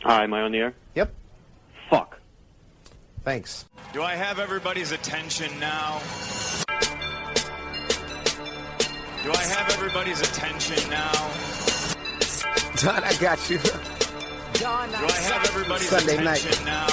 Hi, am I on the air? Yep. Fuck. Thanks. Do I have everybody's attention now? Do I have everybody's attention now? Don, I got you. Do I have everybody's Sunday attention night. now?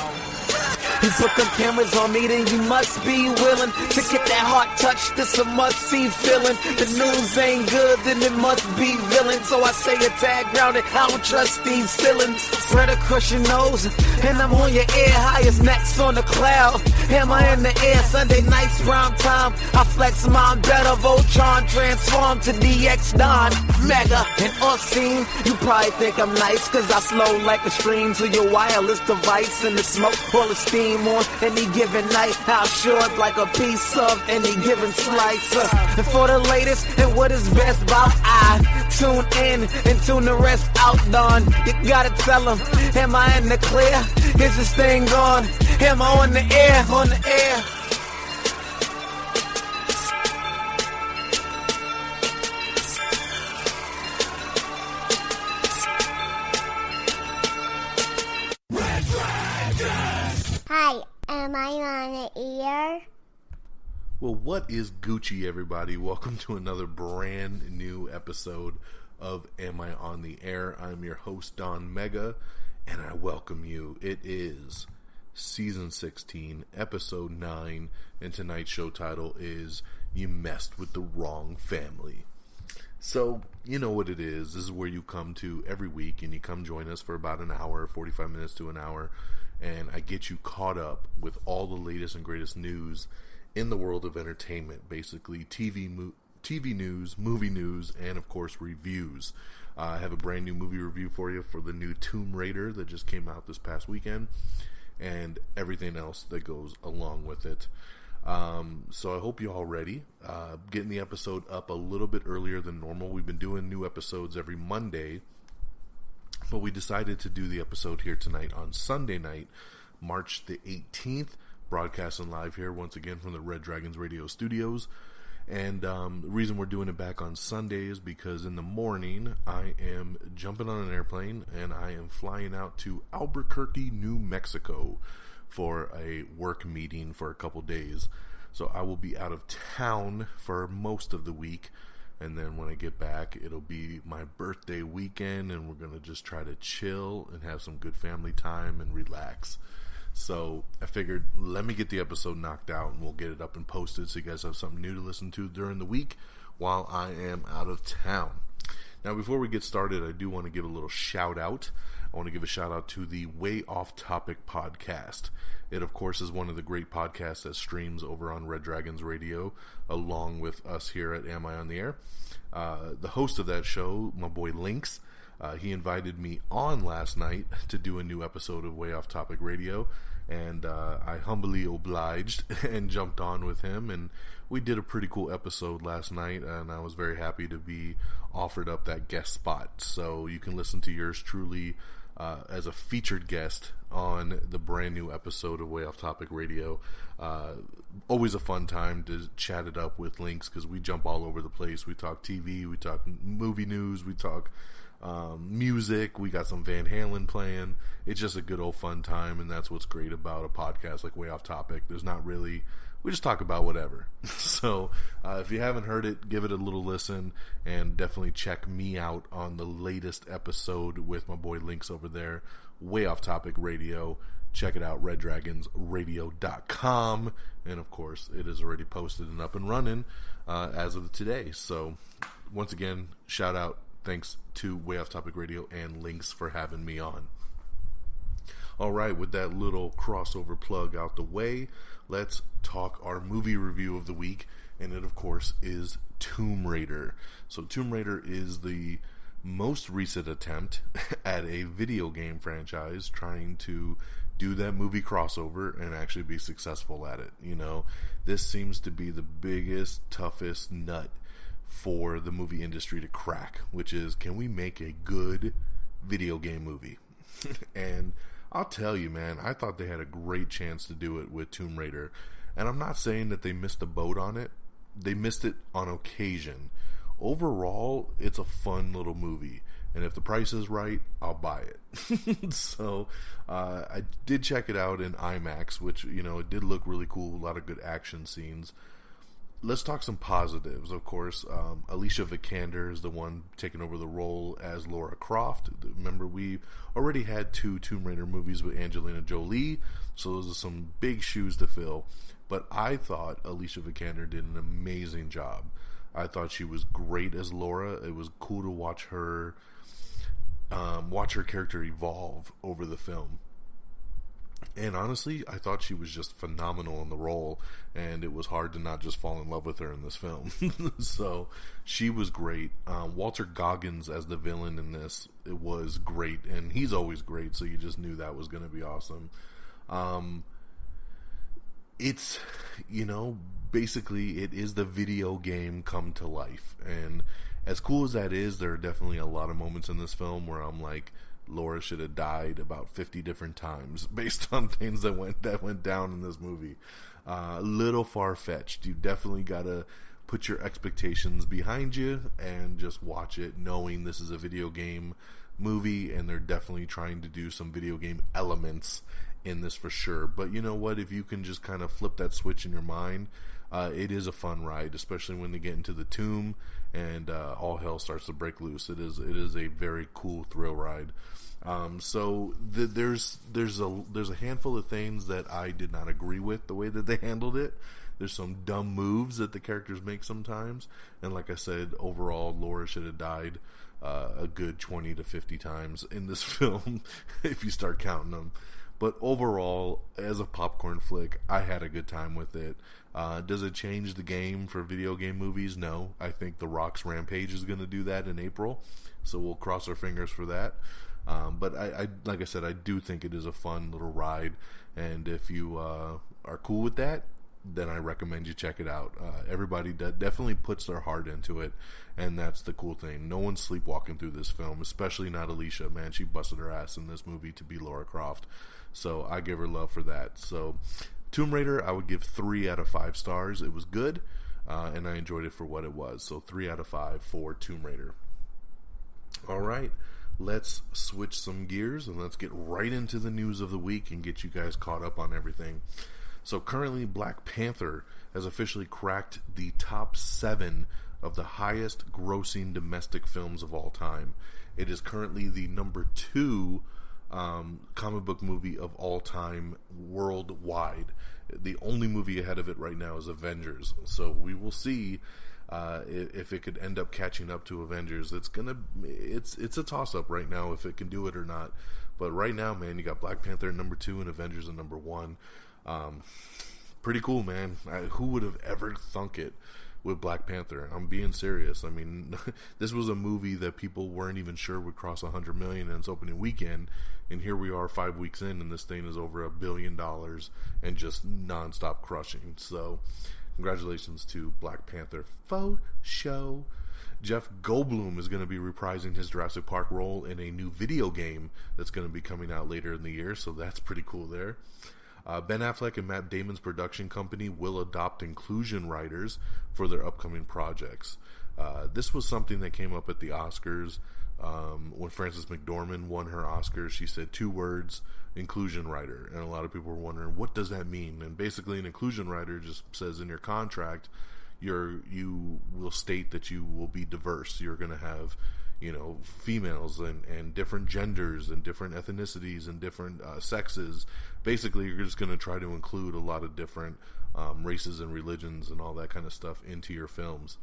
You put them cameras on me, then you must be willing to get that heart touch. This a must-see feeling. The news ain't good, then it must be villain. So I say a tag grounded, I don't trust these feelings. Spread across your nose, and I'm on your ear. Highest next on the cloud, hammer in the air. Sunday nights, prime time. I flex mine better. Voltron transform to DX Don. Mega and off-scene. You probably think I'm nice, cause I slow like a stream to your wireless device. And the smoke full of steam on any given night. How short like a piece of any given slice. And for the latest and what is best about I tune in and tune the rest out, Don. You gotta tell them, am I in the clear? Is this thing on? Am I on the air? On the air. Hi, am I on the air? Well, what is Gucci, everybody? Welcome to another brand new episode of Am I on the Air? I'm your host, Don Mega, and I welcome you. It is Season 16, Episode 9, and tonight's show title is You Messed with the Wrong Family. So, you know what it is. This is where you come to every week, and you come join us for about an hour, 45 minutes to an hour, and I get you caught up with all the latest and greatest news in the world of entertainment, basically TV news, movie news, and of course reviews. I have a brand new movie review for you for the new Tomb Raider that just came out this past weekend, and everything else that goes along with it. So I hope you're all ready. Getting the episode up a little bit earlier than normal. We've been doing new episodes every Monday, but we decided to do the episode here tonight on Sunday night, March the 18th, broadcasting live here once again from the Red Dragons Radio Studios. And the reason we're doing it back on Sunday is because in the morning I am jumping on an airplane and I am flying out to Albuquerque, New Mexico for a work meeting for a couple days. So I will be out of town for most of the week. And then when I get back, it'll be my birthday weekend, and we're going to just try to chill and have some good family time and relax. So I figured, let me get the episode knocked out, and we'll get it up and posted so you guys have something new to listen to during the week while I am out of town. Now, before we get started, I do want to give a little shout out. I want to give a shout out to the Way Off Topic podcast. It, of course, is one of the great podcasts that streams over on Red Dragons Radio, along with us here at Am I on the Air. The host of that show, my boy Lynx, he invited me on last night to do a new episode of Way Off Topic Radio, and I humbly obliged and jumped on with him, and we did a pretty cool episode last night, and I was very happy to be offered up that guest spot. So you can listen to yours truly as a featured guest on the brand new episode of Way Off Topic Radio. Always a fun time to chat it up with Lynx, because we jump all over the place. We talk TV, we talk movie news, we talk music, we got some Van Halen playing. It's just a good old fun time, and that's what's great about a podcast like Way Off Topic. There's not really, we just talk about whatever. So if you haven't heard it, give it a little listen, and definitely check me out on the latest episode with my boy Lynx over there, Way Off Topic Radio. Check it out, reddragonsradio.com, and of course it is already posted and up and running as of today. So once again, shout out, thanks to Way Off Topic Radio and Lynx for having me on. Alright, with that little crossover plug out the way, let's talk our movie review of the week, and it of course is Tomb Raider. So Tomb Raider is the most recent attempt at a video game franchise trying to do that movie crossover and actually be successful at it. You know, this seems to be the biggest, toughest nut for the movie industry to crack, which is, can we make a good video game movie? And I'll tell you, man, I thought they had a great chance to do it with Tomb Raider, and I'm not saying that they missed the boat on it. They missed it on occasion. Overall, it's a fun little movie, And if the price is right, I'll buy it. So I did check it out in IMAX, which, it did look really cool. A lot of good action scenes. Let's talk some positives, of course. Alicia Vikander is the one taking over the role as Lara Croft. Remember, we already had 2 Tomb Raider movies with Angelina Jolie, so those are some big shoes to fill. But I thought Alicia Vikander did an amazing job. I thought she was great as Laura. It was cool to watch her character evolve over the film. And honestly, I thought she was just phenomenal in the role, and it was hard to not just fall in love with her in this film. So she was great. Walter Goggins as the villain in this, it was great, and he's always great, so you just knew that was going to be awesome. It's, basically it is the video game come to life, and as cool as that is, there are definitely a lot of moments in this film where I'm like, Laura should have died about 50 different times based on things that went down in this movie. A little far-fetched. You definitely gotta put your expectations behind you and just watch it knowing this is a video game movie, and they're definitely trying to do some video game elements in this for sure. But you know what, if you can just kind of flip that switch in your mind, it is a fun ride, especially when they get into the tomb and all hell starts to break loose. It is a very cool thrill ride. So there's a handful of things that I did not agree with the way that they handled it. There's some dumb moves that the characters make sometimes, and like I said, overall Laura should have died a good 20 to 50 times in this film if you start counting them. But overall, as a popcorn flick, I had a good time with it. Does it change the game for video game movies? No. I think The Rock's Rampage is going to do that in April, so we'll cross our fingers for that. But I like I said, I do think it is a fun little ride, and if you are cool with that, then I recommend you check it out. Everybody definitely puts their heart into it, and that's the cool thing. No one's sleepwalking through this film, especially not Alicia. Man, she busted her ass in this movie to be Lara Croft, so I give her love for that. So Tomb Raider, I would give 3 out of 5 stars. It was good, and I enjoyed it for what it was. So 3 out of 5 for Tomb Raider. All right, let's switch some gears and let's get right into the news of the week and get you guys caught up on everything. So currently, Black Panther has officially cracked the top 7 of the highest grossing domestic films of all time. It is currently the number 2 comic book movie of all time worldwide. The only movie ahead of it right now is Avengers. So we will see if it could end up catching up to Avengers. It's a toss-up right now if it can do it or not. But right now, man, you got Black Panther at number 2 and Avengers at number 1. Pretty cool, man. Who would have ever thunk it with Black Panther? I'm being serious. I mean, this was a movie that people weren't even sure would cross 100 million in its opening weekend, and here we are 5 weeks in, and this thing is over $1 billion and just non-stop crushing. So congratulations to Black Panther. Faux show. Jeff Goldblum is going to be reprising his Jurassic Park role in a new video game that's going to be coming out later in the year, so that's pretty cool there. Ben Affleck and Matt Damon's production company will adopt inclusion writers for their upcoming projects. This was something that came up at the Oscars. When Frances McDormand won her Oscars, she said 2 words, inclusion writer. And a lot of people were wondering, what does that mean? And basically, an inclusion writer just says in your contract, you will state that you will be diverse. You're going to have, females and different genders and different ethnicities and different sexes. Basically, you're just going to try to include a lot of different races and religions and all that kind of stuff into your films.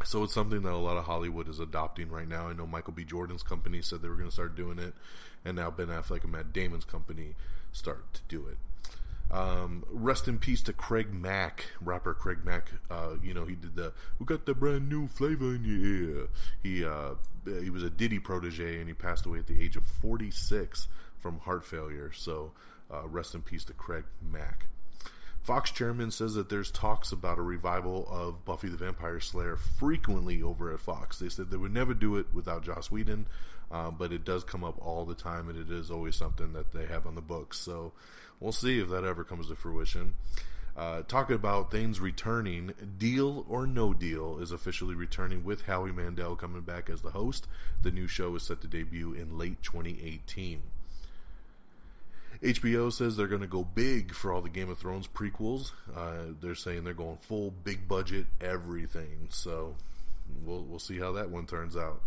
So it's something that a lot of Hollywood is adopting right now. I know Michael B. Jordan's company said they were going to start doing it, and now Ben Affleck and Matt Damon's company start to do it. Rest in peace to Craig Mack, rapper Craig Mack. He did we got the brand new flavor in your ear. He was a Diddy protege, and he passed away at the age of 46 from heart failure. So rest in peace to Craig Mack. Fox chairman says that there's talks about a revival of Buffy the Vampire Slayer frequently over at Fox. They said they would never do it without Joss Whedon, but it does come up all the time, and it is always something that they have on the books. So we'll see if that ever comes to fruition. Talking about things returning, Deal or No Deal is officially returning with Howie Mandel coming back as the host. The new show is set to debut in late 2018. HBO says they're going to go big for all the Game of Thrones prequels. They're saying they're going full, big budget, everything. So we'll see how that one turns out.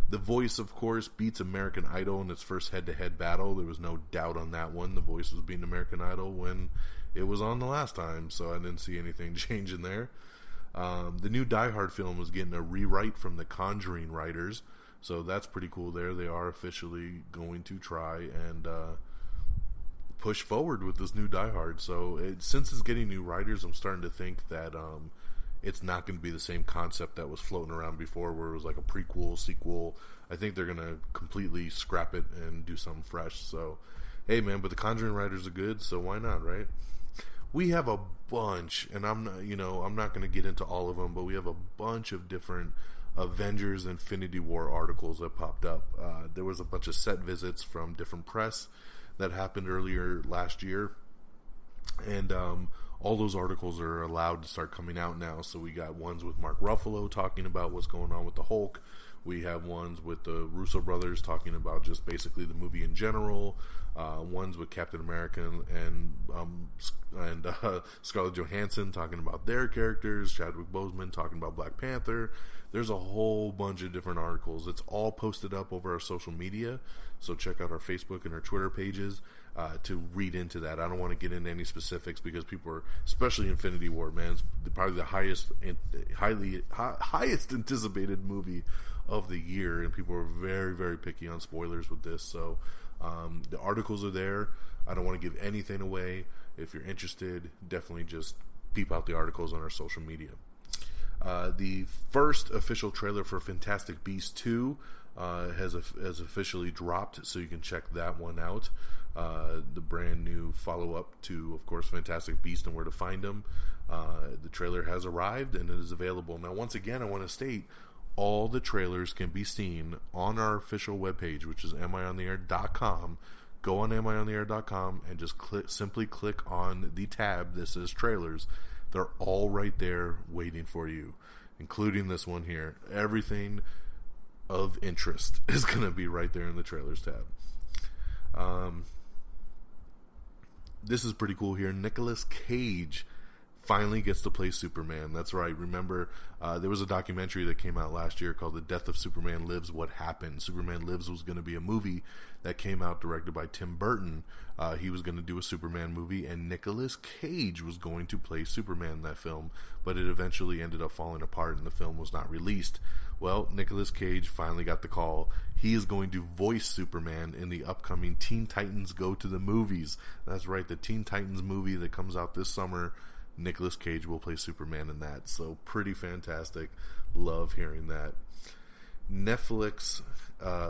The Voice, of course, beats American Idol in its first head-to-head battle. There was no doubt on that one. The Voice was beating American Idol when it was on the last time, so I didn't see anything changing there. The new Die Hard film was getting a rewrite from the Conjuring writers, so that's pretty cool there. They are officially going to try and push forward with this new Die Hard. So since it's getting new writers, I'm starting to think that it's not going to be the same concept that was floating around before, where it was like a prequel, sequel. I think they're going to completely scrap it and do something fresh. So, hey man, but the Conjuring writers are good, so why not, right? We have a bunch, and I'm not going to get into all of them, but we have a bunch of different Avengers Infinity War articles that popped up. There was a bunch of set visits from different press that happened earlier last year, and all those articles are allowed to start coming out now. So we got ones with Mark Ruffalo talking about what's going on with the Hulk. We have ones with the Russo brothers talking about just basically the movie in general. Ones with Captain America and Scarlett Johansson talking about their characters. Chadwick Boseman talking about Black Panther. There's a whole bunch of different articles. It's all posted up over our social media. So check out our Facebook and our Twitter pages to read into that. I don't want to get into any specifics because people are, especially Infinity War, man, it's probably the highest anticipated movie of the year, and people are very, very picky on spoilers with this. So the articles are there. I don't want to give anything away. If you're interested, definitely just peep out the articles on our social media. The first official trailer for Fantastic Beasts 2 has officially dropped, so you can check that one out. The brand new follow-up to, of course, Fantastic Beasts and Where to Find Them. The trailer has arrived and it is available. Now, once again, I want to state, all the trailers can be seen on our official webpage, which is amiontheair.com. Go on amiontheair.com and just simply click on the tab that says trailers. They're all right there waiting for you, including this one here. Everything of interest is going to be right there in the trailers tab. This is pretty cool here. Nicolas Cage finally gets to play Superman. That's right. Remember, there was a documentary that came out last year called The Death of Superman Lives, What Happened. Superman Lives was going to be a movie that came out directed by Tim Burton. He was going to do a Superman movie, and Nicolas Cage was going to play Superman in that film, but it eventually ended up falling apart and the film was not released. Well, Nicolas Cage finally got the call. He is going to voice Superman in the upcoming Teen Titans Go to the Movies. That's right, the Teen Titans movie that comes out this summer. Nicolas Cage will play Superman in that. So pretty fantastic. Love hearing that. Netflix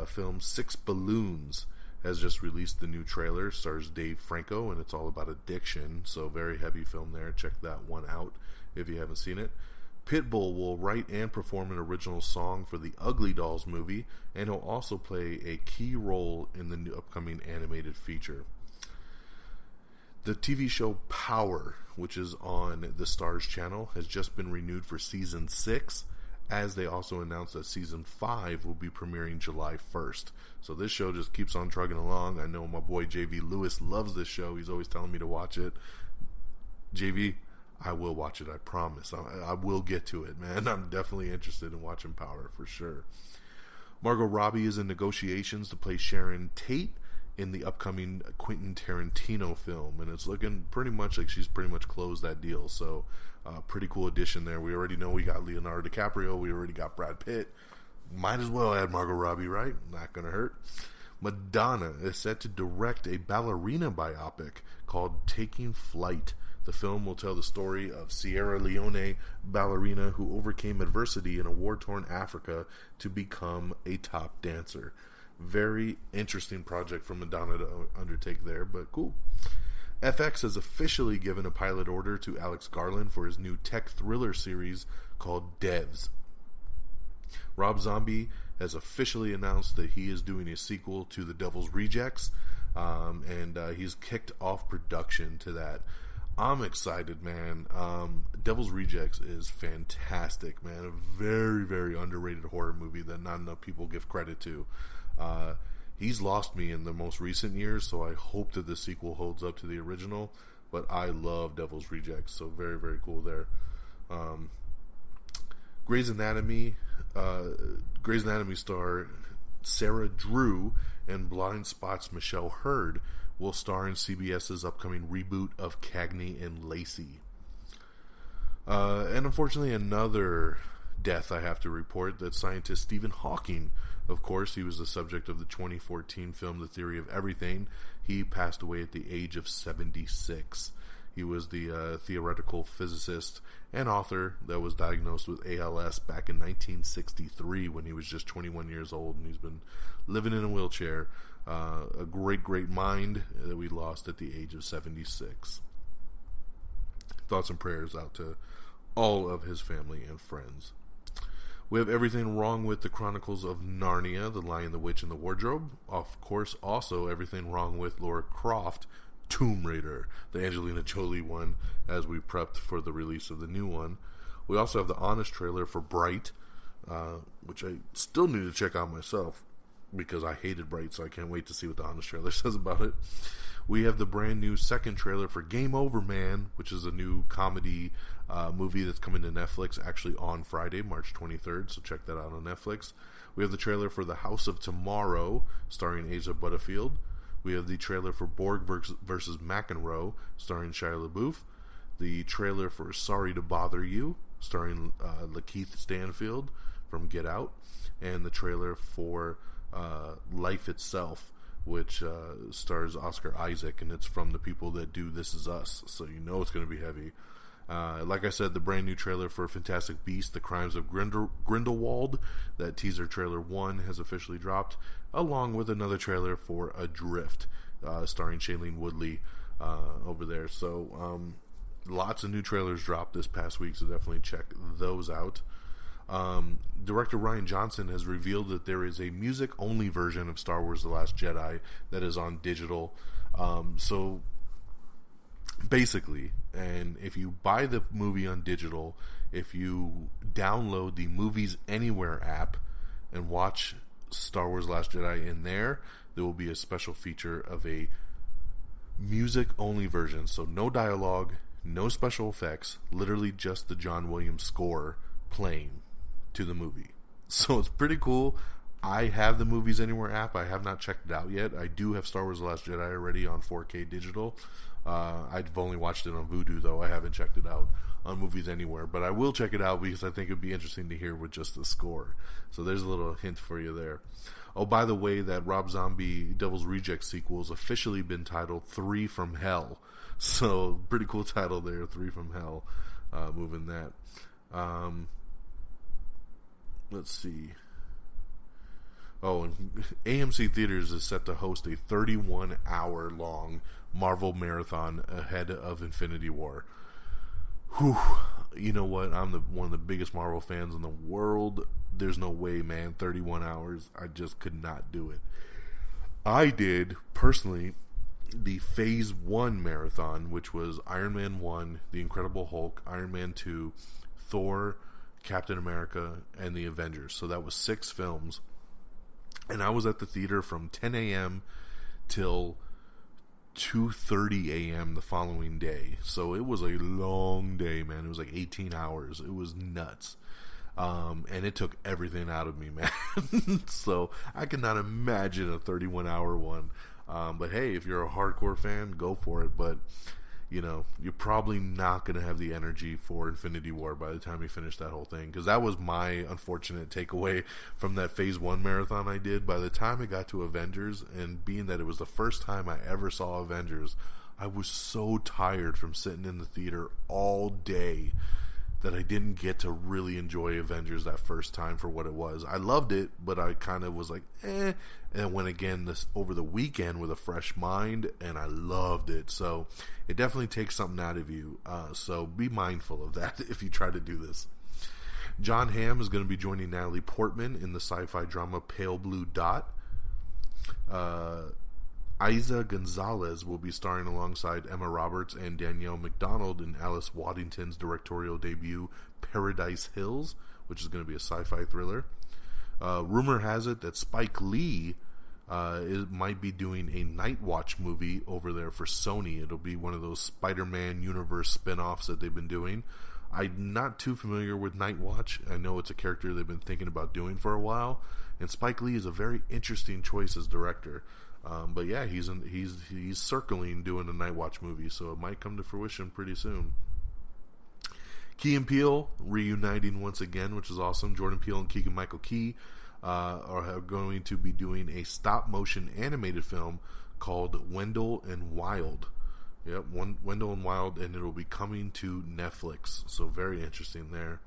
film Six Balloons has just released the new trailer. Stars Dave Franco, and it's all about addiction. So very heavy film there. Check that one out if you haven't seen it. Pitbull will write and perform an original song for the Ugly Dolls movie, and he'll also play a key role in the new upcoming animated feature. The TV show Power, which is on the Starz channel, has just been renewed for Season 6, as they also announced that Season 5 will be premiering July 1st. So this show just keeps on trugging along. I know my boy JV Lewis loves this show. He's always telling me to watch it. JV, I will watch it, I promise. I will get to it, man. I'm definitely interested in watching Power for sure. Margot Robbie is in negotiations to play Sharon Tate in the upcoming Quentin Tarantino film, and it's looking pretty much like she's pretty much closed that deal. So pretty cool addition there. We already know we got Leonardo DiCaprio, we already got Brad Pitt. Might as well add Margot Robbie, right? Not gonna hurt. Madonna is set to direct a ballerina biopic called Taking Flight. The film will tell the story of Sierra Leone ballerina who overcame adversity in a war-torn Africa to become a top dancer. Very interesting project for Madonna to undertake there, but cool. FX has officially given a pilot order to Alex Garland for his new tech thriller series called Devs. Rob Zombie has officially announced that he is doing a sequel to The Devil's Rejects, and he's kicked off production to that. I'm excited, man. Devil's Rejects is fantastic, man. A very, very underrated horror movie that not enough people give credit to. He's lost me in the most recent years, so I hope that the sequel holds up to the original. But I love Devil's Rejects, so very, very cool there. Grey's Anatomy star Sarah Drew and Blind Spot's Michelle Hurd will star in CBS's upcoming reboot of Cagney and Lacey. And unfortunately, another death I have to report, that scientist Stephen Hawking. Of course, he was the subject of the 2014 film The Theory of Everything. He passed away at the age of 76. He was the theoretical physicist and author that was diagnosed with ALS back in 1963 when he was just 21 years old, and he's been living in a wheelchair. A great, great mind that we lost at the age of 76. Thoughts and prayers out to all of his family and friends. We have everything wrong with the Chronicles of Narnia, The Lion, the Witch, and the Wardrobe. Of course, also everything wrong with Lara Croft, Tomb Raider, the Angelina Jolie one, as we prepped for the release of the new one. We also have the Honest trailer for Bright, which I still need to check out myself because I hated Bright, so I can't wait to see what the Honest trailer says about it. We have the brand new second trailer for Game Over Man, which is a new comedy movie that's coming to Netflix actually on Friday, March 23rd, so check that out on Netflix. We have the trailer for The House of Tomorrow, starring Asa Butterfield. We have the trailer for Borg versus McEnroe, starring Shia LaBeouf. The trailer for Sorry to Bother You, starring Lakeith Stanfield from Get Out. And the trailer for Life Itself, which stars Oscar Isaac, and it's from the people that do This Is Us, so you know it's going to be heavy. Like I said, the brand new trailer for Fantastic Beasts, The Crimes of Grindelwald, that teaser trailer 1 has officially dropped, along with another trailer for Adrift, starring Shailene Woodley over there. So lots of new trailers dropped this past week, so definitely check those out. Director Rian Johnson has revealed that there is a music-only version of Star Wars The Last Jedi that is on digital. So basically, and if you buy the movie on digital, if you download the Movies Anywhere app and watch Star Wars The Last Jedi in there, there will be a special feature of a music-only version. So no dialogue, no special effects, literally just the John Williams score playing to the movie. So it's pretty cool. I have the Movies Anywhere app. I have not checked it out yet. I do have Star Wars The Last Jedi already on 4K digital. I've only watched it on Vudu, though. I haven't checked it out on Movies Anywhere. But I will check it out because I think it would be interesting to hear with just the score. So there's a little hint for you there. Oh, by the way, that Rob Zombie Devil's Rejects sequel has officially been titled 3 from Hell. So pretty cool title there, 3 from Hell. Moving that. Let's see. Oh, and AMC Theaters is set to host a 31-hour-long Marvel marathon ahead of Infinity War. Whew. You know what? I'm one of the biggest Marvel fans in the world. There's no way, man. 31 hours. I just could not do it. I did, personally, the Phase 1 marathon, which was Iron Man 1, The Incredible Hulk, Iron Man 2, Thor, Captain America, and the Avengers. So that was 6 films. And I was at the theater from 10 a.m. till 2:30 a.m. the following day. So it was a long day, man. It was like 18 hours. It was nuts. And it took everything out of me, man. So I cannot imagine a 31-hour one. But hey, if you're a hardcore fan, go for it. But you know, you're probably not going to have the energy for Infinity War by the time you finish that whole thing. Because that was my unfortunate takeaway from that Phase 1 marathon I did. By the time it got to Avengers, and being that it was the first time I ever saw Avengers, I was so tired from sitting in the theater all day that I didn't get to really enjoy Avengers that first time for what it was. I loved it, but I kind of was like, eh. And went again over the weekend with a fresh mind, and I loved it. So it definitely takes something out of you. So be mindful of that if you try to do this. John Hamm is going to be joining Natalie Portman in the sci-fi drama Pale Blue Dot. Isa Gonzalez will be starring alongside Emma Roberts and Danielle McDonald in Alice Waddington's directorial debut, Paradise Hills, which is going to be a sci-fi thriller. Rumor has it that Spike Lee might be doing a Nightwatch movie over there for Sony. It'll be one of those Spider-Man universe spin-offs that they've been doing. I'm not too familiar with Nightwatch. I know it's a character they've been thinking about doing for a while, and Spike Lee is a very interesting choice as director. But yeah, he's circling doing a Nightwatch movie, so it might come to fruition pretty soon. Key and Peele reuniting once again, which is awesome. Jordan Peele and Keegan-Michael Key are going to be doing a stop-motion animated film called Wendell and Wild. Yep, Wendell and Wild, and it'll be coming to Netflix. So very interesting there.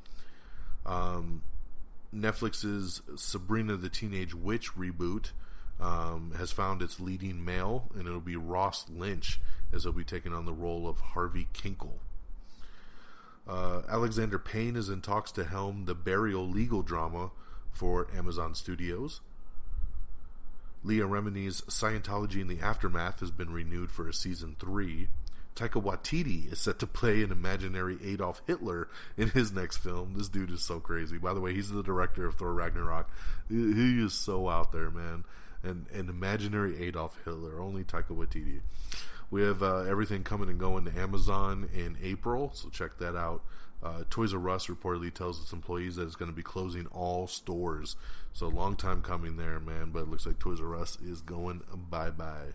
Netflix's Sabrina the Teenage Witch reboot has found its leading male, and it'll be Ross Lynch, as he'll be taking on the role of Harvey Kinkle. Alexander Payne is in talks to helm the Burial legal drama for Amazon Studios. Leah Remini's Scientology in the Aftermath has been renewed for a season 3. Taika Waititi is set to play an imaginary Adolf Hitler in his next film. This dude is so crazy. By the way, he's the director of Thor Ragnarok. He is so out there, man. An imaginary Adolf Hitler. Only Taika Waititi. We have everything coming and going to Amazon in April, so check that out. Toys R Us reportedly tells its employees that it's going to be closing all stores. So long time coming there, man. But it looks like Toys R Us is going bye-bye.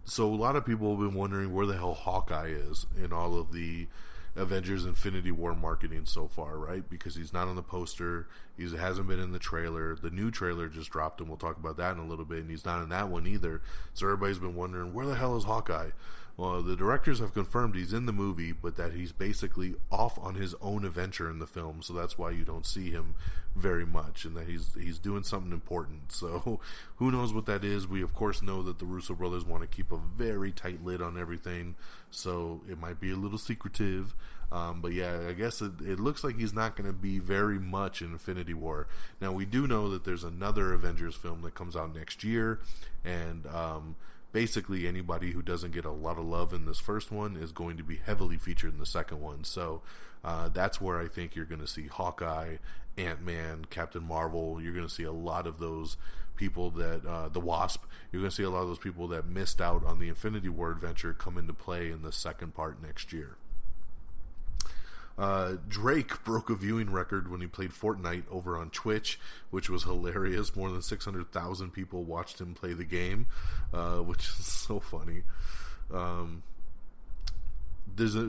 So a lot of people have been wondering where the hell Hawkeye is in all of the Avengers Infinity War marketing so far, right? Because he's not on the poster, he hasn't been in the trailer. The new trailer just dropped, and we'll talk about that in a little bit, and he's not in that one either. So everybody's been wondering, where the hell is Hawkeye? Well, the directors have confirmed he's in the movie, but that he's basically off on his own adventure in the film, so that's why you don't see him very much, and that he's doing something important. So who knows what that is? We of course know that the Russo brothers want to keep a very tight lid on everything, so it might be a little secretive. But yeah, I guess it looks like he's not going to be very much in Infinity War. Now, we do know that there's another Avengers film that comes out next year, and basically anybody who doesn't get a lot of love in this first one is going to be heavily featured in the second one. So that's where I think you're going to see Hawkeye, Ant-Man, Captain Marvel. You're going to see a lot of those people that the Wasp. You're going to see a lot of those people that missed out on the Infinity War adventure come into play in the second part next year. Drake broke a viewing record when he played Fortnite over on Twitch, which was hilarious. More than 600,000 people watched him play the game, which is so funny.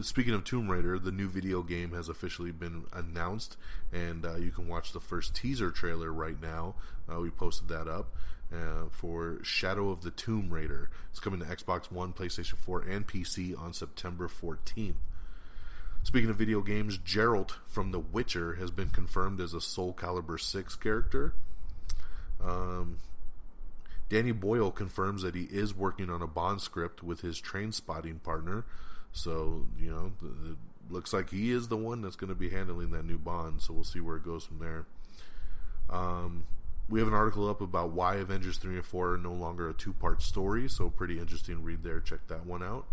Speaking of Tomb Raider, the new video game has officially been announced, and you can watch the first teaser trailer right now. We posted that up for Shadow of the Tomb Raider. It's coming to Xbox One, PlayStation 4, and PC on September 14th. Speaking of video games, Geralt from The Witcher has been confirmed as a Soul Calibur 6 character. Danny Boyle confirms that he is working on a Bond script with his Trainspotting partner. So, you know, it looks like he is the one that's going to be handling that new Bond. So we'll see where it goes from there. We have an article up about why Avengers 3 and 4 are no longer a two-part story. So pretty interesting read there. Check that one out.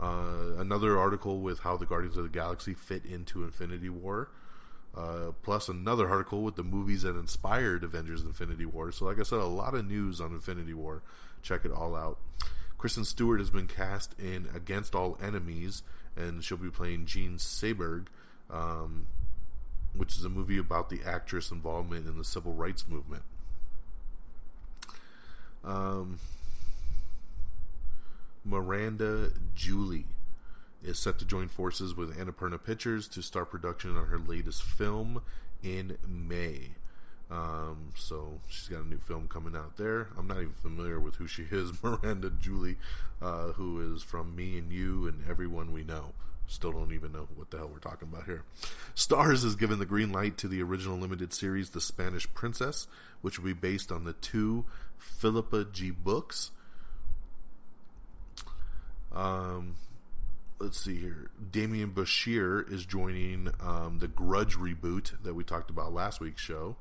Another article with how the Guardians of the Galaxy fit into Infinity War, plus another article with the movies that inspired Avengers Infinity War. So like I said, a lot of news on Infinity War. Check it all out. Kristen Stewart has been cast in Against All Enemies, and she'll be playing Jean Seberg, which is a movie about the actress' involvement in the civil rights movement. Miranda Julie is set to join forces with Annapurna Pictures to start production on her latest film in May. So she's got a new film coming out there. I'm not even familiar with who she is, Miranda Julie, who is from Me and You and Everyone We Know. Still don't even know what the hell we're talking about here. Starz has given the green light to the original limited series The Spanish Princess, which will be based on the 2 Philippa G. books. Let's see here. Damian Bashir is joining the Grudge reboot that we talked about last week's show.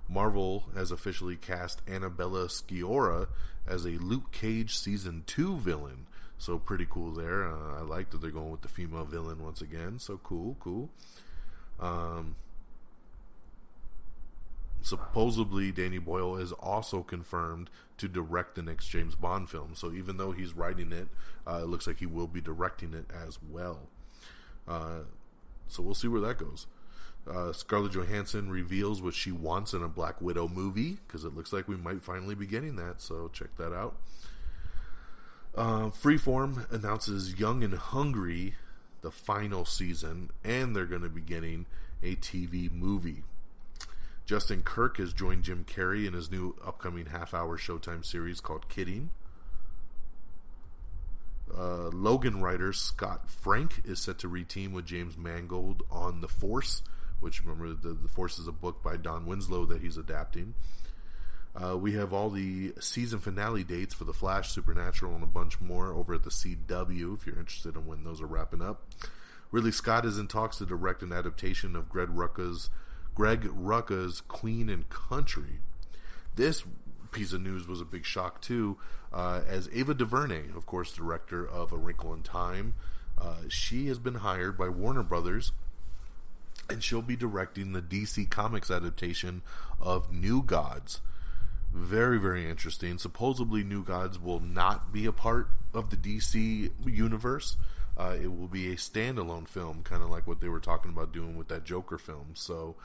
Marvel has officially cast Annabella Sciorra as a Luke Cage Season 2 villain. So pretty cool there. I like that they're going with the female villain once again. So cool. Supposedly, Danny Boyle is also confirmed to direct the next James Bond film. So even though he's writing it, it looks like he will be directing it as well. So we'll see where that goes. Scarlett Johansson reveals what she wants in a Black Widow movie, because it looks like we might finally be getting that, so check that out. Freeform announces Young and Hungry, the final season, and they're going to be getting a TV movie. Justin Kirk has joined Jim Carrey in his new upcoming half-hour Showtime series called Kidding. Logan writer Scott Frank is set to reteam with James Mangold on The Force, which, remember, the Force is a book by Don Winslow that he's adapting. We have all the season finale dates for The Flash, Supernatural, and a bunch more over at the CW, if you're interested in when those are wrapping up. Ridley Scott is in talks to direct an adaptation of Greg Rucka's Queen and Country. This piece of news was a big shock, too, as Ava DuVernay, of course, director of A Wrinkle in Time, she has been hired by Warner Brothers, and she'll be directing the DC Comics adaptation of New Gods. Very, very interesting. Supposedly, New Gods will not be a part of the DC universe. It will be a standalone film, kind of like what they were talking about doing with that Joker film. So,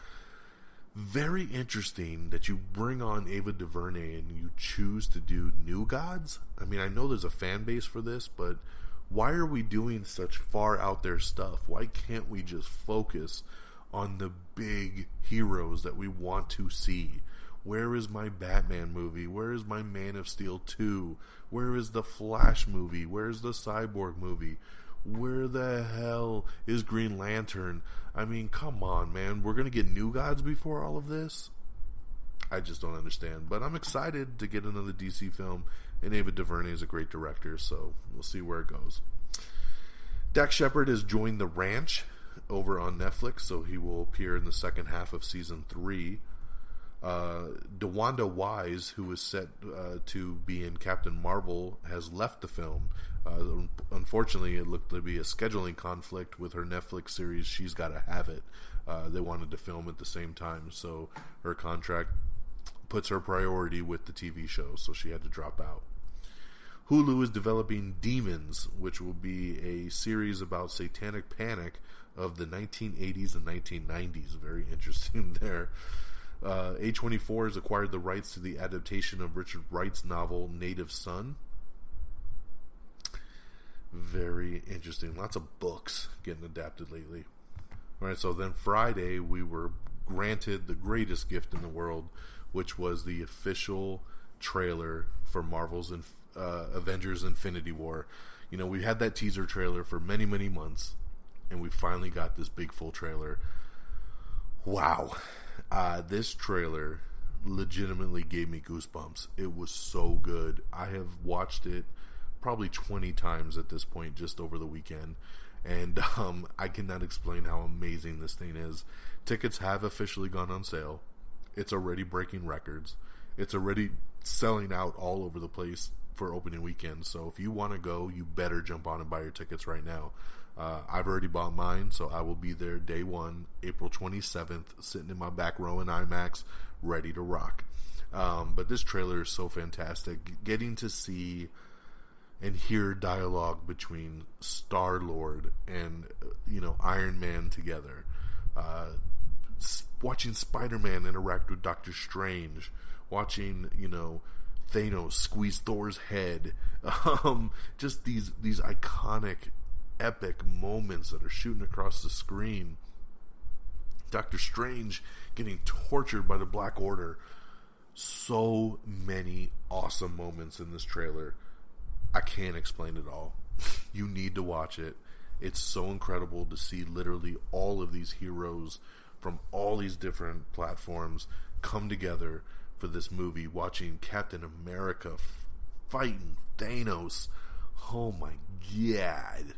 very interesting that you bring on Ava DuVernay and you choose to do New Gods. I mean, I know there's a fan base for this, but why are we doing such far out there stuff? Why can't we just focus on the big heroes that we want to see? Where is my Batman movie? Where is my Man of Steel 2? Where is the Flash movie? Where is the Cyborg movie? Where the hell is Green Lantern? I mean, come on, man. We're going to get New Gods before all of this? I just don't understand. But I'm excited to get another DC film, and Ava DuVernay is a great director, so we'll see where it goes. Dax Shepard has joined The Ranch over on Netflix, so he will appear in the second half of Season 3. DeWanda Wise, who is set to be in Captain Marvel, has left the film. Unfortunately, it looked to be a scheduling conflict with her Netflix series She's Gotta Have It. They wanted to film at the same time, so her contract puts her priority with the TV show, so she had to drop out. Hulu is developing Demons, which will be a series about satanic panic of the 1980s and 1990s. Very interesting there. A24 has acquired the rights to the adaptation of Richard Wright's novel Native Son. Very interesting. Lots of books getting adapted lately. Alright, so then Friday we were granted the greatest gift in the world, which was the official trailer for Marvel's Avengers Infinity War. You know, we had that teaser trailer for many, many months, and we finally got this big full trailer. Wow. This trailer legitimately gave me goosebumps. It was so good. I have watched it probably 20 times at this point just over the weekend, and I cannot explain how amazing this thing is. Tickets have officially gone on sale. It's already breaking records. It's already selling out all over the place for opening weekend. So if you want to go, you better jump on and buy your tickets right now. I've already bought mine, so I will be there day one, April 27th, sitting in my back row in IMAX, ready to rock. But this trailer is so fantastic. Getting to see and hear dialogue between Star-Lord and, Iron Man together. Watching Spider-Man interact with Doctor Strange. Watching, Thanos squeeze Thor's head. Just these iconic, epic moments that are shooting across the screen. Doctor Strange getting tortured by the Black Order. So many awesome moments in this trailer. I can't explain it all. You need to watch it. It's so incredible to see literally all of these heroes from all these different platforms come together for this movie. Watching Captain America fighting Thanos. Oh my god.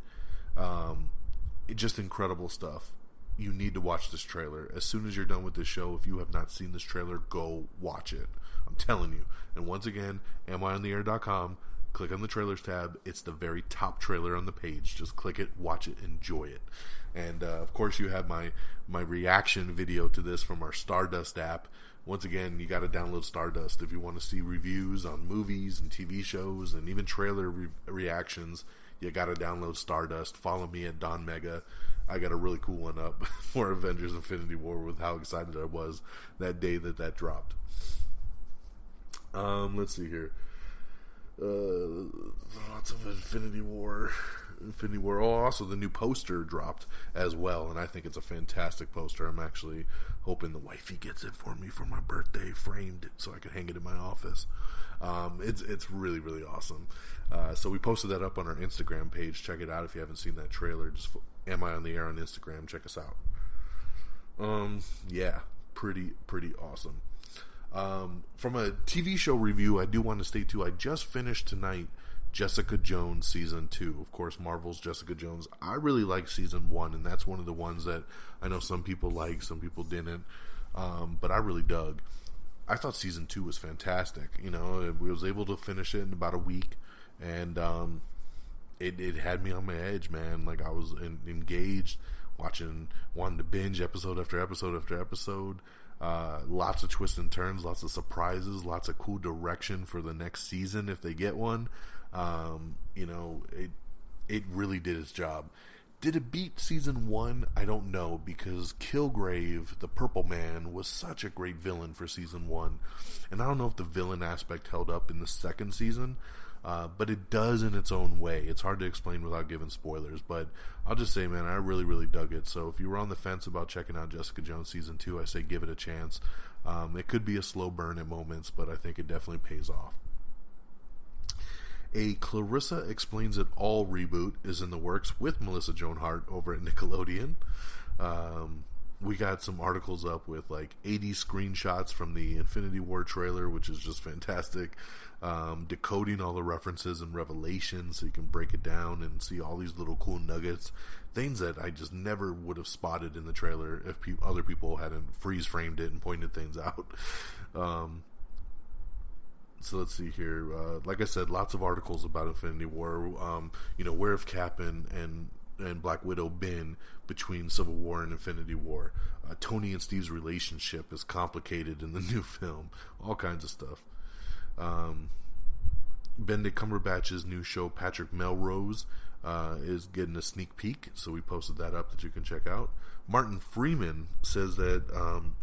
Just incredible stuff. you need to watch this trailer. As soon as you're done with this show, if you have not seen this trailer, go watch it. I'm telling you. And once again, amiontheair.com, click on the trailers tab. It's the very top trailer on the page. Just click it, watch it, enjoy it. And of course, you have my reaction video to this from our Stardust app. Once again, you got to download Stardust if you want to see reviews on movies and TV shows and even trailer reactions. You got to download Stardust. Follow me at Don Mega. I got a really cool one up for Avengers Infinity War with how excited I was that day that dropped. Let's see here. Lots of Infinity War. Oh, also the new poster dropped as well, and I think it's a fantastic poster. I'm actually hoping the wifey gets it for me for my birthday, framed, so I can hang it in my office. It's really, really awesome. So we posted that up on our Instagram page. Check it out if you haven't seen that trailer. Just Am I on the Air on Instagram? Check us out. Yeah, pretty awesome. From a TV show review, I do want to state too, I just finished tonight Jessica Jones Season 2. Of course, Marvel's Jessica Jones. I really like Season 1, and that's one of the ones that I know some people liked, some people didn't, but I really dug. I thought Season 2 was fantastic. You know, we was able to finish it in about a week, and it had me on my edge, man. Like, I was engaged, wanting to binge episode after episode after episode. Lots of twists and turns, lots of surprises, lots of cool direction for the next season if they get one. You know, it really did its job. Did it beat Season 1? I don't know, because Kilgrave, the Purple Man, was such a great villain for Season 1. And I don't know if the villain aspect held up in the second season, but it does in its own way. It's hard to explain without giving spoilers, but I'll just say, man, I really, really dug it. So if you were on the fence about checking out Jessica Jones Season 2, I say give it a chance. It could be a slow burn at moments, but I think it definitely pays off. A Clarissa Explains It All reboot is in the works with Melissa Joan Hart over at Nickelodeon. We got some articles up with like 80 screenshots from the Infinity War trailer, which is just fantastic. Decoding all the references and revelations so you can break it down and see all these little cool nuggets. Things that I just never would have spotted in the trailer if other people hadn't freeze framed it and pointed things out. So let's see here. Like I said, lots of articles about Infinity War. Where have Cap and Black Widow been between Civil War and Infinity War? Tony and Steve's relationship is complicated in the new film. All kinds of stuff. Benedict Cumberbatch's new show, Patrick Melrose, is getting a sneak peek, so we posted that up that you can check out. Martin Freeman says that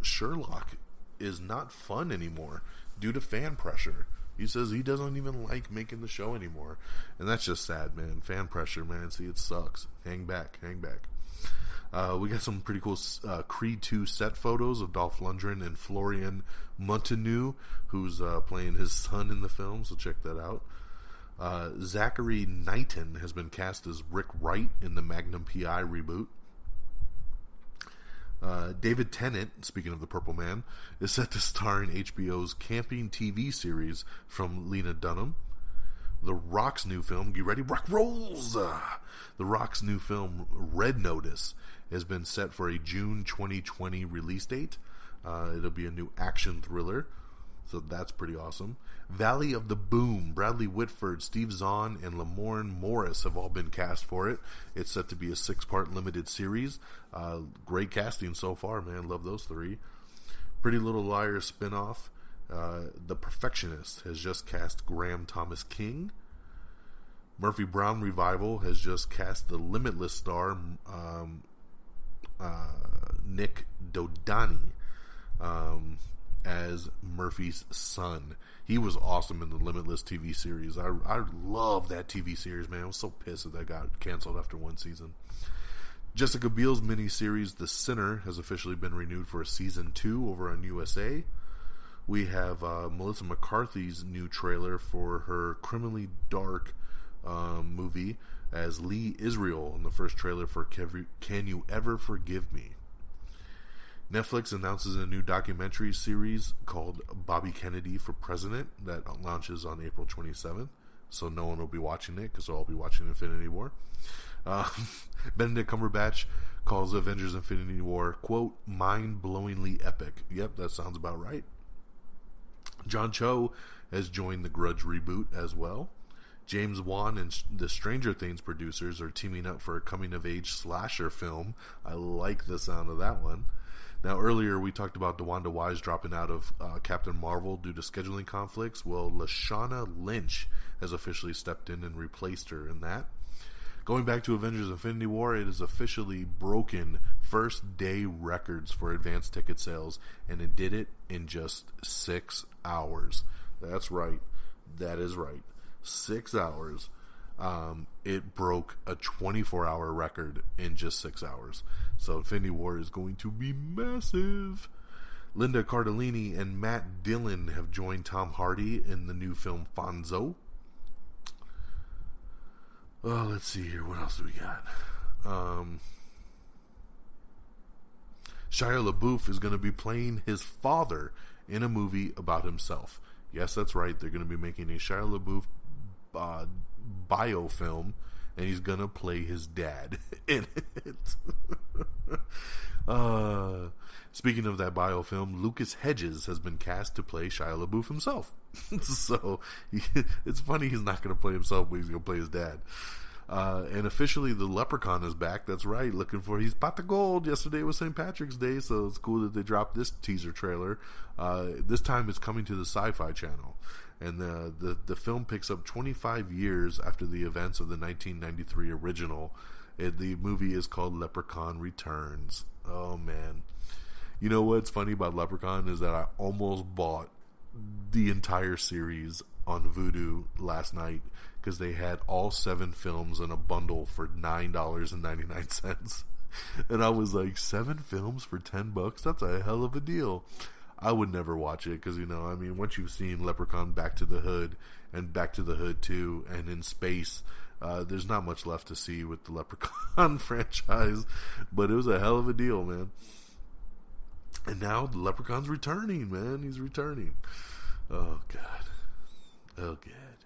Sherlock is not fun anymore due to fan pressure. He says he doesn't even like making the show anymore, and that's just sad, man. Fan pressure, man. See, it sucks. Hang back. We got some pretty cool Creed 2 set photos of Dolph Lundgren and Florian Munteanu, who's playing his son in the film, so check that out. Zachary Knighton has been cast as Rick Wright in the Magnum P.I. reboot. David Tennant, speaking of the Purple Man, is set to star in HBO's camping TV series from Lena Dunham. The Rock's new film, get ready, rock rolls! The Rock's new film, Red Notice, has been set for a June 2020 release date. It'll be a new action thriller, so that's pretty awesome. Valley of the Boom, Bradley Whitford, Steve Zahn, and Lamorne Morris have all been cast for it. It's set to be a 6-part limited series. Great casting so far, man. Love those three. Pretty Little Liars spinoff. The Perfectionist has just cast Graham Thomas King. Murphy Brown Revival has just cast the Limitless star Nick Dodani as Murphy's son. He was awesome in the Limitless TV series. I love that TV series, man. I was so pissed that got canceled after one season. Jessica Biel's miniseries The Sinner has officially been renewed for a season 2 over on USA. We have Melissa McCarthy's new trailer for her criminally dark movie as Lee Israel in the first trailer for Can You Ever Forgive Me? Netflix announces a new documentary series called Bobby Kennedy for President that launches on April 27th. so no one will be watching it because they'll all be watching Infinity War. Benedict Cumberbatch calls Avengers Infinity War, quote, mind-blowingly epic. Yep, that sounds about right. John Cho has joined the Grudge reboot as well. James Wan and the Stranger Things producers are teaming up for a coming-of-age slasher film. I like the sound of that one. Now, earlier we talked about DeWanda Wise dropping out of Captain Marvel due to scheduling conflicts. Well, Lashana Lynch has officially stepped in and replaced her in that. Going back to Avengers Infinity War, it has officially broken first-day records for advanced ticket sales, and it did it in just 6 hours. That's right. That is right. 6 hours. It broke a 24-hour record in just 6 hours. So Infinity War is going to be massive. Linda Cardellini and Matt Dillon have joined Tom Hardy in the new film Fonzo. Oh, let's see here. What else do we got? Shia LaBeouf is going to be playing his father in a movie about himself. Yes, that's right. They're going to be making a Shia LaBeouf biofilm, and he's going to play his dad in it. Speaking of that biofilm, Lucas Hedges has been cast to play Shia LaBeouf himself. So it's funny he's not going to play himself, but he's going to play his dad. And officially the Leprechaun is back. That's right. He's pot to gold. Yesterday was St. Patrick's Day, so it's cool that they dropped this teaser trailer. This time it's coming to the Sci-Fi Channel. And the film picks up 25 years after the events of the 1993 original. The movie is called Leprechaun Returns. Oh, man. You know what's funny about Leprechaun is that I almost bought the entire series on Vudu last night because they had all 7 films in a bundle for $9.99. And I was like, 7 films for $10? That's a hell of a deal. I would never watch it because, once you've seen Leprechaun Back to the Hood and Back to the Hood 2 and In Space, there's not much left to see with the Leprechaun franchise. But it was a hell of a deal, man. And now the Leprechaun's returning, man. He's returning. Oh, God. Oh, God.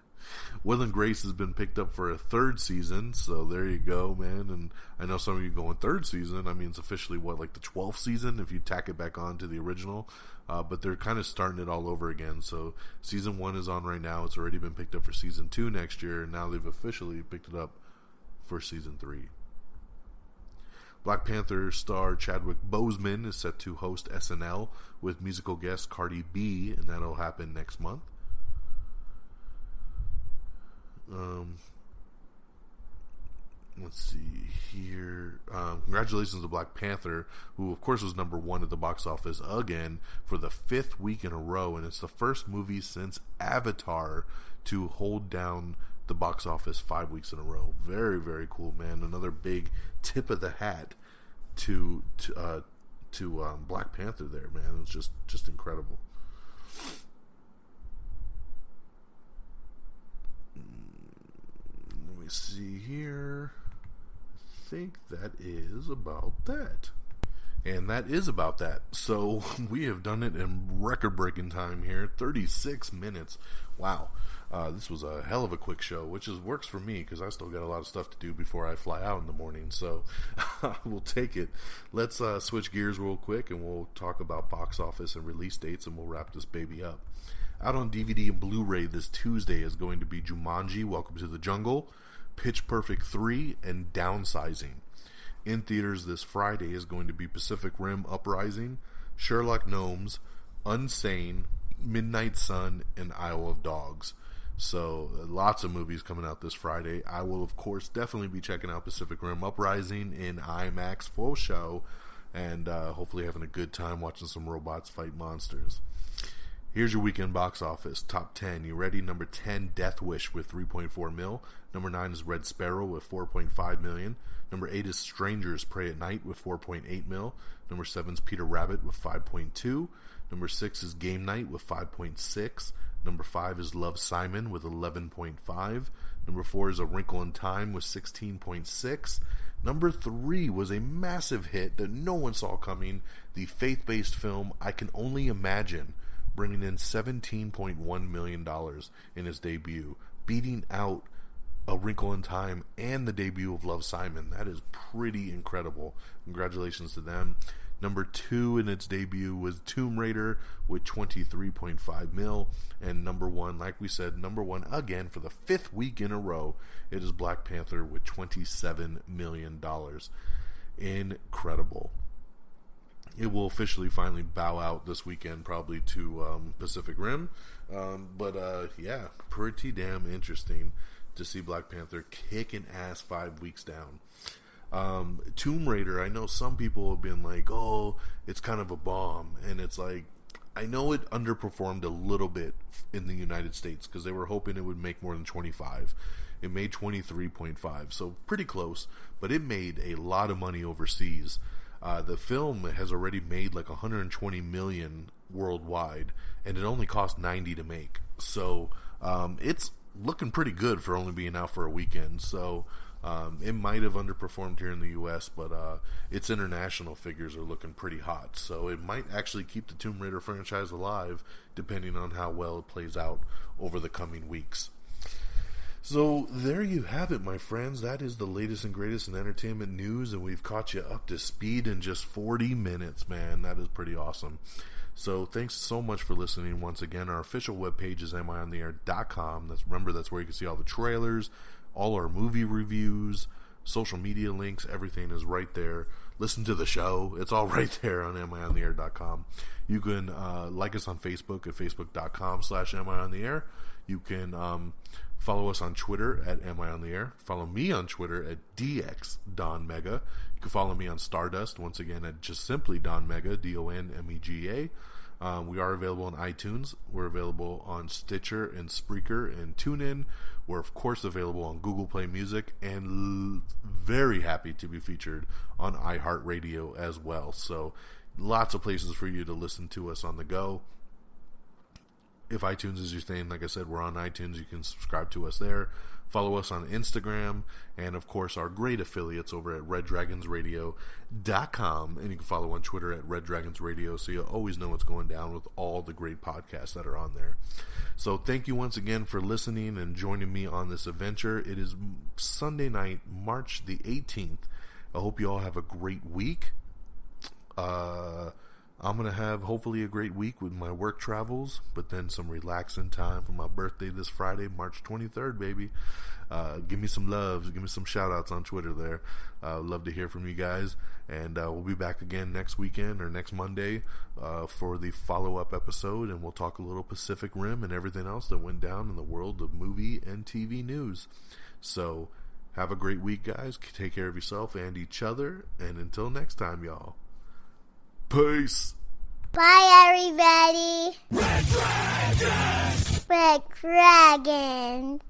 Will and Grace has been picked up for a 3rd season, so there you go, man. And I know some of you going 3rd season. It's officially, the 12th season if you tack it back on to the original. But they're kind of starting it all over again. So season 1 is on right now. It's already been picked up for season 2 next year, and now they've officially picked it up for season 3. Black Panther star Chadwick Boseman is set to host SNL with musical guest Cardi B, and that'll happen next month. Let's see here. Congratulations to Black Panther, who of course was number 1 at the box office again for the 5th week in a row, and it's the first movie since Avatar to hold down the box office 5 weeks in a row. Very, very cool, man. Another big tip of the hat to Black Panther there, man. It's just incredible. Let me see here. I think that is about that. And that is about that. So we have done it in record-breaking time here. 36 minutes. Wow. This was a hell of a quick show, which works for me because I still got a lot of stuff to do before I fly out in the morning. So we'll take it. Let's switch gears real quick, and we'll talk about box office and release dates, and we'll wrap this baby up. Out on DVD and Blu-ray this Tuesday is going to be Jumanji, Welcome to the Jungle, Pitch Perfect 3, and Downsizing. In theaters this Friday is going to be Pacific Rim Uprising, Sherlock Gnomes, Unsane, Midnight Sun, and Isle of Dogs. So lots of movies coming out this Friday. I will, of course, definitely be checking out Pacific Rim Uprising in IMAX full show, and hopefully having a good time watching some robots fight monsters. Here's your weekend box office. Top 10. You ready? Number 10, Death Wish with 3.4 mil. Number 9 is Red Sparrow with 4.5 million. Number 8 is Strangers Pray at Night with 4.8 mil. Number 7 is Peter Rabbit with 5.2. Number 6 is Game Night with 5.6. Number 5 is Love, Simon with 11.5. Number 4 is A Wrinkle in Time with 16.6. Number 3 was a massive hit that no one saw coming. The faith-based film I Can Only Imagine, bringing in $17.1 million in its debut. beating out A Wrinkle in Time and the debut of Love, Simon. That is pretty incredible. Congratulations to them. Number 2 in its debut was Tomb Raider with 23.5 mil. And number 1, like we said, number 1 again for the 5th week in a row, it is Black Panther with $27 million. Incredible. It will officially finally bow out this weekend, probably to Pacific Rim. Yeah, pretty damn interesting to see Black Panther kicking ass 5 weeks down. Tomb Raider, I know some people have been like, oh, it's kind of a bomb. And it's like, I know it underperformed a little bit in the United States because they were hoping it would make more than 25. It made 23.5, so pretty close, but it made a lot of money overseas. The film has already made like 120 million worldwide, and it only cost 90 to make. So it's looking pretty good for only being out for a weekend. So it might have underperformed here in the US, but its international figures are looking pretty hot. So it might actually keep the Tomb Raider franchise alive, depending on how well it plays out over the coming weeks. So there you have it, my friends. That is the latest and greatest in entertainment news, and we've caught you up to speed in just 40 minutes, man. That is pretty awesome. So thanks so much for listening once again. Our official webpage is miontheair.com. Remember, that's where you can see all the trailers, all our movie reviews, social media links. Everything is right there. Listen to the show. It's all right there on miontheair.com. You can like us on Facebook at facebook.com/miontheair. You can follow us on Twitter at miontheair. Follow me on Twitter at dxdonmega. You can follow me on Stardust, once again, at just simply Don Mega, DONMEGA. We are available on iTunes. We're available on Stitcher and Spreaker and TuneIn. We're, of course, available on Google Play Music, and very happy to be featured on iHeartRadio as well. So lots of places for you to listen to us on the go. If iTunes is your thing, like I said, we're on iTunes. You can subscribe to us there. Follow us on Instagram, and of course our great affiliates over at reddragonsradio.com, and you can follow on Twitter at reddragonsradio, so you'll always know what's going down with all the great podcasts that are on there. So thank you once again for listening and joining me on this adventure. It is Sunday night, March the 18th. I hope you all have a great week. I'm going to have hopefully a great week with my work travels, but then some relaxing time for my birthday this Friday, March 23rd, baby. Give me some loves. Give me some shout outs on Twitter there. Love to hear from you guys. And we'll be back again next weekend or next Monday for the follow-up episode, and we'll talk a little Pacific Rim and everything else that went down in the world of movie and TV news. So have a great week, guys. Take care of yourself and each other. And until next time, y'all. Peace. Bye, everybody. Red Dragon! Red Dragons.